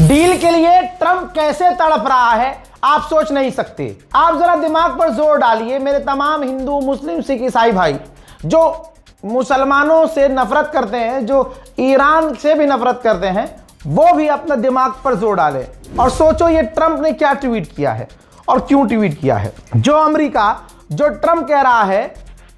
Deal के लिए Trump कैसे तड़प रहा है आप सोच नहीं सकते। आप जरा दिमाग पर जोर डालिए मेरे तमाम हिंदू, मुस्लिम, सिख, ईसाई भाई जो मुसलमानों से नफरत करते हैं, जो ईरान से भी नफरत करते हैं, वो भी अपना दिमाग पर जोर डालें और सोचो ये ट्रंप ने क्या ट्वीट किया है और क्यों ट्वीट किया है। जो अमेरिका, जो ट्रंप कह रहा है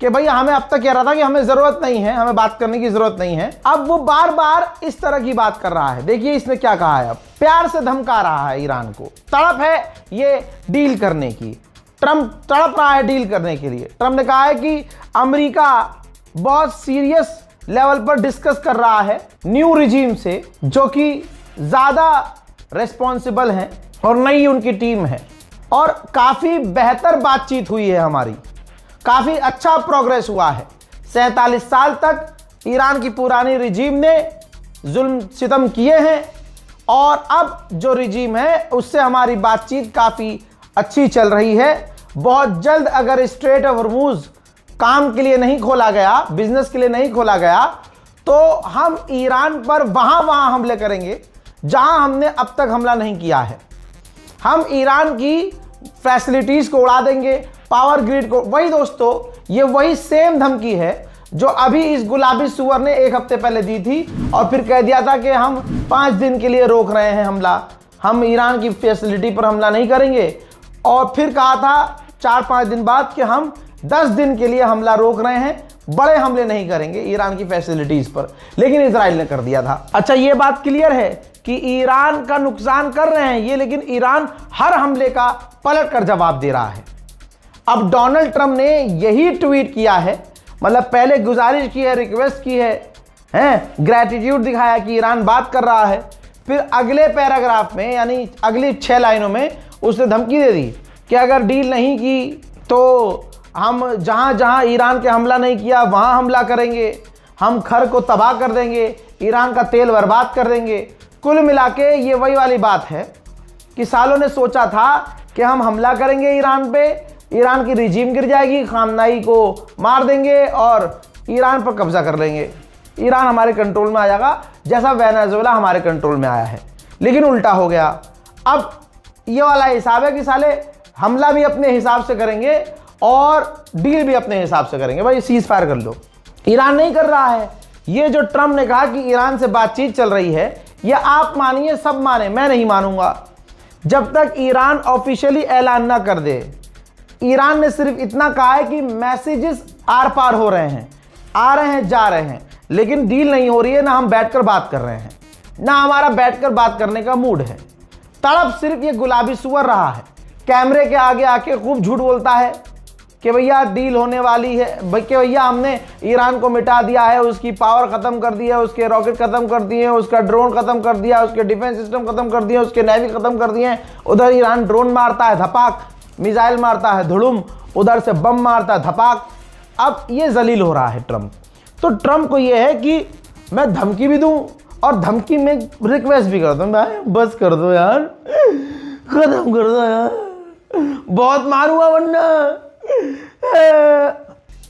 कि भैया हमें अब तक कह रहा था कि हमें जरूरत नहीं है, हमें बात करने की जरूरत नहीं है, अब वो बार बार इस तरह की बात कर रहा है। देखिए इसने क्या कहा है, अब प्यार से धमका रहा है ईरान को। तड़प है ये डील करने की, ट्रंप तड़प रहा है डील करने के लिए। ट्रंप ने कहा है कि अमेरिका बहुत सीरियस लेवल पर डिस्कस कर रहा है न्यू रिजीम से, जो कि ज्यादा रेस्पॉन्सिबल हैं और नई उनकी टीम है और काफी बेहतर बातचीत हुई है हमारी, काफी अच्छा प्रोग्रेस हुआ है। 47 साल तक ईरान की पुरानी रिजीम ने जुल्म सितम किए हैं और अब जो रिजीम है उससे हमारी बातचीत काफी अच्छी चल रही है। बहुत जल्द अगर स्ट्रेट ऑफ हॉर्मुज काम के लिए नहीं खोला गया, बिजनेस के लिए नहीं खोला गया, तो हम ईरान पर वहां हमले करेंगे जहां हमने अब तक हमला नहीं किया है। हम ईरान की फैसिलिटीज को उड़ा देंगे, पावर ग्रिड को। वही दोस्तों, ये वही सेम धमकी है जो अभी इस गुलाबी सुअर ने 1 हफ्ते पहले दी थी और फिर कह दिया था कि हम 5 दिन के लिए रोक रहे हैं हमला, हम ईरान की फैसिलिटी पर हमला नहीं करेंगे। और फिर कहा था 4-5 दिन बाद कि हम 10 दिन के लिए हमला रोक रहे हैं, बड़े हमले नहीं करेंगे ईरान की फैसिलिटीज पर, लेकिन इजराइल ने कर दिया था। अच्छा, ये बात क्लियर है कि ईरान का नुकसान कर रहे हैं ये, लेकिन ईरान हर हमले का पलट कर जवाब दे रहा है। अब डोनाल्ड ट्रंप ने यही ट्वीट किया है, मतलब पहले गुजारिश की है, रिक्वेस्ट की है, ग्रेटिट्यूड दिखाया कि ईरान बात कर रहा है, फिर अगले पैराग्राफ में यानी अगली 6 लाइनों में उसने धमकी दे दी कि अगर डील नहीं की तो हम जहां जहां ईरान के हमला नहीं किया वहां हमला करेंगे, हम घर को तबाह कर देंगे, ईरान का तेल बर्बाद कर देंगे। कुल मिला के ये वही वाली बात है कि सालों ने सोचा था कि हम हमला करेंगे ईरान पे, ईरान की रिजीम गिर जाएगी, खामनाई को मार देंगे और ईरान पर कब्जा कर लेंगे, ईरान हमारे कंट्रोल में आ जाएगा, जैसा वेनेजुएला हमारे कंट्रोल में आया है। लेकिन उल्टा हो गया। अब ये वाला हिसाब है कि साले हमला भी अपने हिसाब से करेंगे और डील भी अपने हिसाब से करेंगे। भाई सीज फायर कर लो, ईरान नहीं कर रहा है। ये जो ट्रंप ने कहा कि ईरान से बातचीत चल रही है, ये आप मानिए सब माने, मैं नहीं मानूंगा जब तक ईरान ऑफिशियली ऐलान ना कर दे। ईरान ने सिर्फ इतना कहा है कि मैसेजेस आर पार हो रहे हैं, आ रहे हैं, जा रहे हैं, लेकिन डील नहीं हो रही है, ना हम बैठकर बात कर रहे हैं, ना हमारा बैठकर बात करने का मूड है। तड़प सिर्फ ये गुलाबी सुअर रहा है, कैमरे के आगे आके खूब झूठ बोलता है कि भैया डील होने वाली है, कि भैया हमने ईरान को मिटा दिया है, उसकी पावर खत्म कर दी है, उसके रॉकेट खत्म कर दिए, उसका ड्रोन खत्म कर दिया, उसके डिफेंस सिस्टम खत्म कर दिए, उसके नेवी खत्म कर दिए। उधर ईरान ड्रोन मारता है धपाक, मिसाइल मारता है धुड़ुम, उधर से बम मारता है धपाक। अब ये जलील हो रहा है ट्रंप। तो ट्रंप को ये है कि मैं धमकी भी दूं और धमकी में रिक्वेस्ट भी कर दूं, भाई बस कर दो यार, खत्म कर दो यार, बहुत मारूंगा वरना।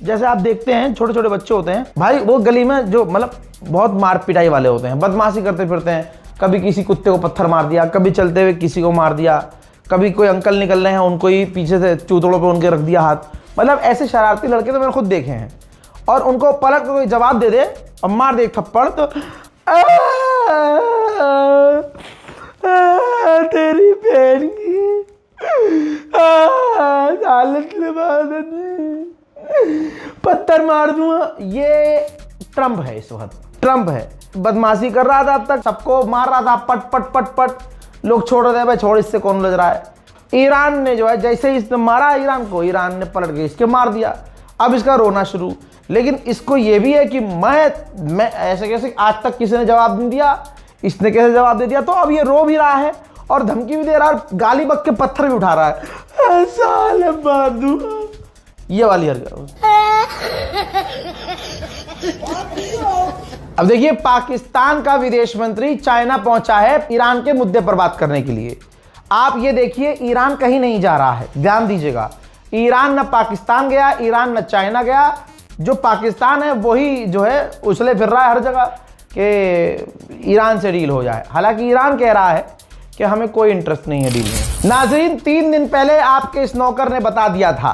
जैसे आप देखते हैं छोटे छोटे बच्चे होते हैं भाई, वो गली में जो मतलब बहुत मार पिटाई वाले होते हैं, बदमाशी करते फिरते हैं, कभी किसी कुत्ते को पत्थर मार दिया, कभी चलते हुए किसी को मार दिया, कभी कोई अंकल निकल रहे हैं उनको ही पीछे से चूतड़ों पे उनके रख दिया हाथ। मतलब ऐसे शरारती लड़के तो मैंने खुद देखे हैं। और उनको पलट कर कोई जवाब दे दे और मार दे एक थप्पड़ तो तेरी बहन की हालत पत्थर मार दूंगा। ये ट्रंप है, इस वक्त ट्रंप है। बदमाशी कर रहा था, अब तक सबको मार रहा था, पट पट पट पट, लोग छोड़ रहे भाई, छोड़, इससे कौन लग रहा है। ईरान ने जो है जैसे ही इसने मारा ईरान को, ईरान ने पलट के इसके मार दिया। अब इसका रोना शुरू। लेकिन इसको ये भी है कि मैं ऐसे कैसे, आज तक किसी ने जवाब नहीं दिया, इसने कैसे जवाब दे दिया। तो अब ये रो भी रहा है और धमकी भी दे रहा है और गाली बक के पत्थर भी उठा रहा है। साले बादू, ये वाली हरकत। अब देखिए, पाकिस्तान का विदेश मंत्री चाइना पहुंचा है ईरान के मुद्दे पर बात करने के लिए। आप ये देखिए, ईरान कहीं नहीं जा रहा है, ध्यान दीजिएगा। ईरान न पाकिस्तान गया, ईरान न चाइना गया, जो पाकिस्तान है वही जो है उछले फिर रहा है हर जगह। कि ईरान से डील हो जाए। हालांकि ईरान कह रहा है कि हमें कोई इंटरेस्ट नहीं है डील में। नाज़रीन, 3 दिन पहले आपके इस नौकर ने बता दिया था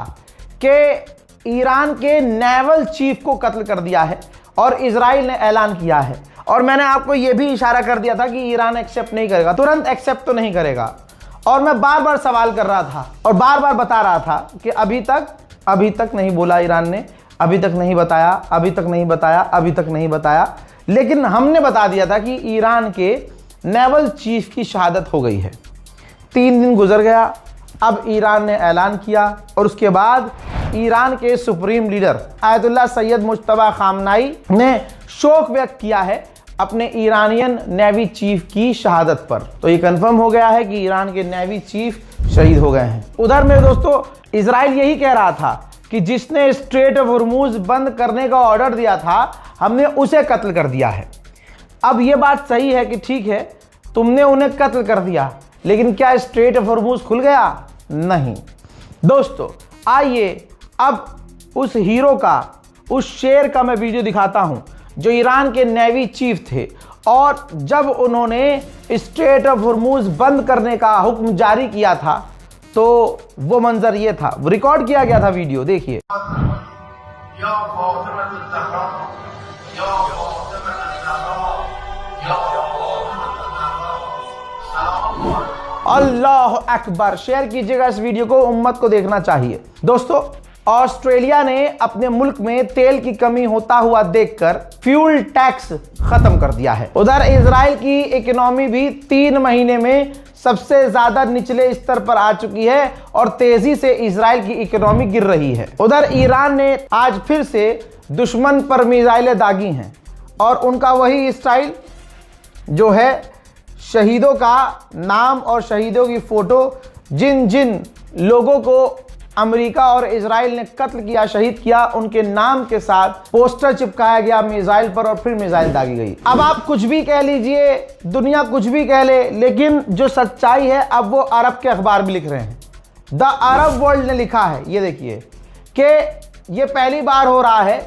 कि ईरान के नेवल चीफ को कत्ल कर दिया है और इजराइल ने ऐलान किया है। और मैंने आपको यह भी इशारा कर दिया था कि ईरान एक्सेप्ट नहीं करेगा, तुरंत एक्सेप्ट तो नहीं करेगा। और मैं बार बार सवाल कर रहा था और बार बार बता रहा था कि अभी तक नहीं बोला ईरान ने, अभी तक नहीं बताया, अभी तक नहीं बताया, अभी तक नहीं बताया। लेकिन हमने बता दिया था कि ईरान के नेवल चीफ की शहादत हो गई है। 3 दिन गुजर गया, अब ईरान ने ऐलान किया और उसके बाद ईरान के सुप्रीम लीडर आयतुल्लाह सैयद मुज्तबा खामनाई ने शोक व्यक्त किया है अपने ईरानियन नेवी चीफ की शहादत पर। तो ये कंफर्म हो गया है कि ईरान के नेवी चीफ शहीद हो गए हैं। उधर मेरे दोस्तों, इजराइल यही कह रहा था कि जिसने स्ट्रेट ऑफ हॉर्मुज बंद करने का ऑर्डर दिया था, हमने उसे कत्ल कर दिया है। अब ये बात सही है कि ठीक है, तुमने उन्हें कत्ल कर दिया, लेकिन क्या स्ट्रेट ऑफ हॉर्मुज खुल गया? नहीं। दोस्तों, आइए अब उस हीरो का, उस शेर का मैं वीडियो दिखाता हूं जो ईरान के नेवी चीफ थे और जब उन्होंने स्ट्रेट ऑफ हॉर्मुज बंद करने का हुक्म जारी किया था तो वो मंजर ये था। वो रिकॉर्ड किया गया था वीडियो, देखिए। अल्लाह अकबर। शेयर कीजिएगा इस वीडियो को, उम्मत को देखना चाहिए। दोस्तों, ऑस्ट्रेलिया ने अपने मुल्क में तेल की कमी होता हुआ देखकर फ्यूल टैक्स खत्म कर दिया है। उधर इजराइल की इकोनॉमी भी 3 महीने में सबसे ज्यादा निचले स्तर पर आ चुकी है और तेजी से इजराइल की इकोनॉमी गिर रही है। उधर ईरान ने आज फिर से दुश्मन पर मिसाइलें दागी हैं और उनका वही स्टाइल जो है शहीदों का नाम और शहीदों की फोटो, जिन जिन लोगों को अमेरिका और इजराइल ने कत्ल किया, शहीद किया, उनके नाम के साथ पोस्टर चिपकाया गया मिसाइल पर और फिर मिसाइल दागी गई। अब आप कुछ भी कह लीजिए, दुनिया कुछ भी कह ले, लेकिन जो सच्चाई है अब वो अरब के अखबार भी लिख रहे हैं। द अरब वर्ल्ड ने लिखा है, ये देखिए, कि ये पहली बार हो रहा है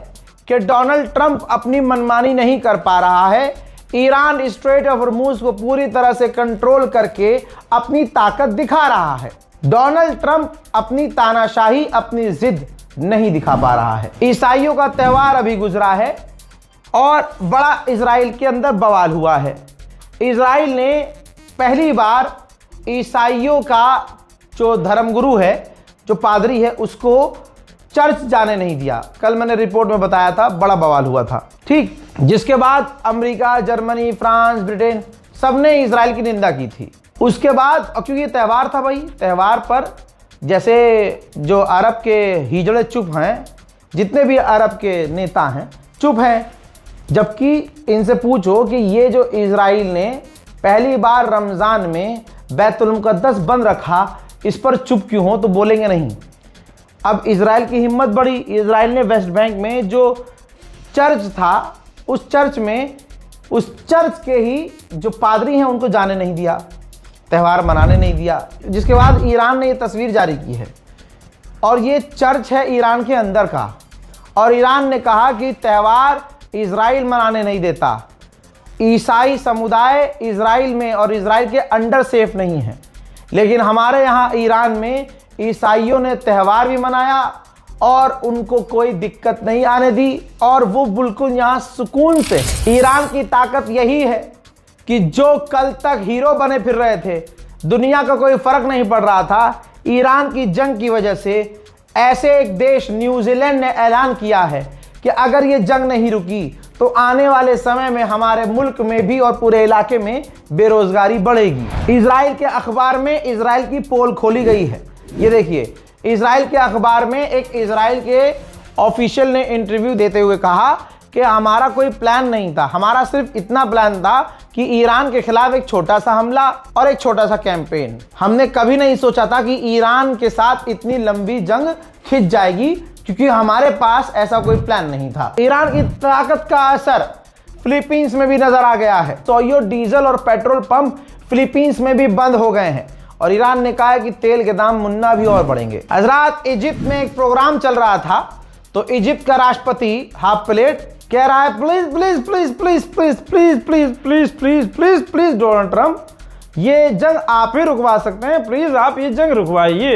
कि डोनाल्ड ट्रंप अपनी मनमानी नहीं कर पा रहा है। ईरान स्ट्रेट ऑफ हॉर्मुज को पूरी तरह से कंट्रोल करके अपनी ताकत दिखा रहा है। डोनाल्ड ट्रंप अपनी तानाशाही, अपनी जिद नहीं दिखा पा रहा है। ईसाइयों का त्यौहार अभी गुजरा है और बड़ा इजराइल के अंदर बवाल हुआ है। इजराइल ने पहली बार ईसाइयों का जो धर्मगुरु है, जो पादरी है, उसको चर्च जाने नहीं दिया। कल मैंने रिपोर्ट में बताया था, बड़ा बवाल हुआ था, ठीक। जिसके बाद अमेरिका, जर्मनी, फ्रांस, ब्रिटेन सबने इजराइल की निंदा की थी। उसके बाद, क्योंकि त्यौहार था भाई, त्यौहार पर जैसे जो अरब के हिजड़े चुप हैं, जितने भी अरब के नेता हैं चुप हैं, जबकि इनसे पूछो कि ये जो इजराइल ने पहली बार रमज़ान में बैतुल मुक़द्दस बंद रखा, इस पर चुप क्यों हो, तो बोलेंगे नहीं। अब इजराइल की हिम्मत बढ़ी। इजराइल ने वेस्ट बैंक में जो चर्च था, उस चर्च के ही जो पादरी हैं उनको जाने नहीं दिया, त्यौहार मनाने नहीं दिया। जिसके बाद ईरान ने ये तस्वीर जारी की है और ये चर्च है ईरान के अंदर का, और ईरान ने कहा कि त्यौहार इजराइल मनाने नहीं देता। ईसाई समुदाय इजराइल में और इजराइल के अंडर सेफ नहीं है, लेकिन हमारे यहाँ ईरान में ईसाइयों ने त्यौहार भी मनाया और उनको कोई दिक्कत नहीं आने दी और वो बिल्कुल यहाँ सुकून से। ईरान की ताकत यही है कि जो कल तक हीरो बने फिर रहे थे, दुनिया का कोई फर्क नहीं पड़ रहा था, ईरान की जंग की वजह से ऐसे एक देश न्यूजीलैंड ने ऐलान किया है कि अगर ये जंग नहीं रुकी तो आने वाले समय में हमारे मुल्क में भी और पूरे इलाके में बेरोजगारी बढ़ेगी। इजराइल के अखबार में इजराइल की पोल खोली गई है, ये देखिए। इजराइल के अखबार में एक इजराइल के ऑफिशियल ने इंटरव्यू देते हुए कहा कि हमारा कोई प्लान नहीं था, हमारा सिर्फ इतना प्लान था कि ईरान के खिलाफ एक छोटा सा हमला और एक छोटा सा कैंपेन। हमने कभी नहीं सोचा था कि ईरान के साथ इतनी लंबी जंग खिंच जाएगी, क्योंकि हमारे पास ऐसा कोई प्लान नहीं था। ईरान की ताकत का असर फिलीपींस में भी नजर आ गया है। सोयो डीजल और पेट्रोल पंप फिलीपींस में भी बंद हो गए हैं और ईरान ने कहा है कि तेल के दाम मुन्ना भी और बढ़ेंगे। हजरात, इजिप्ट में एक प्रोग्राम चल रहा था तो इजिप्ट का राष्ट्रपति हाफ प्लेट कह रहा है please please please please please please please please please please please Donald Trump, ये जंग आप ही रुकवा सकते हैं, प्लीज आप ये जंग रुकवाइए।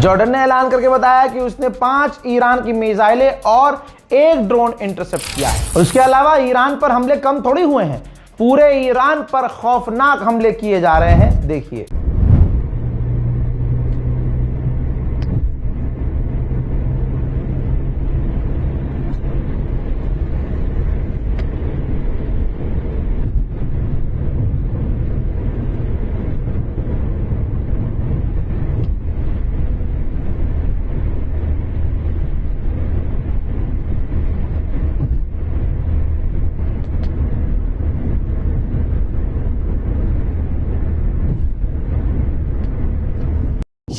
जॉर्डन ने ऐलान करके बताया कि उसने 5 ईरान की मिसाइलें और 1 ड्रोन इंटरसेप्ट किया है। उसके अलावा ईरान पर हमले कम थोड़ी हुए हैं, पूरे ईरान पर खौफनाक हमले किए जा रहे हैं। देखिए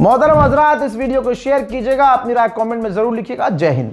मोहतरम हजरात, इस वीडियो को शेयर कीजिएगा, अपनी राय कमेंट में जरूर लिखिएगा। जय हिंद।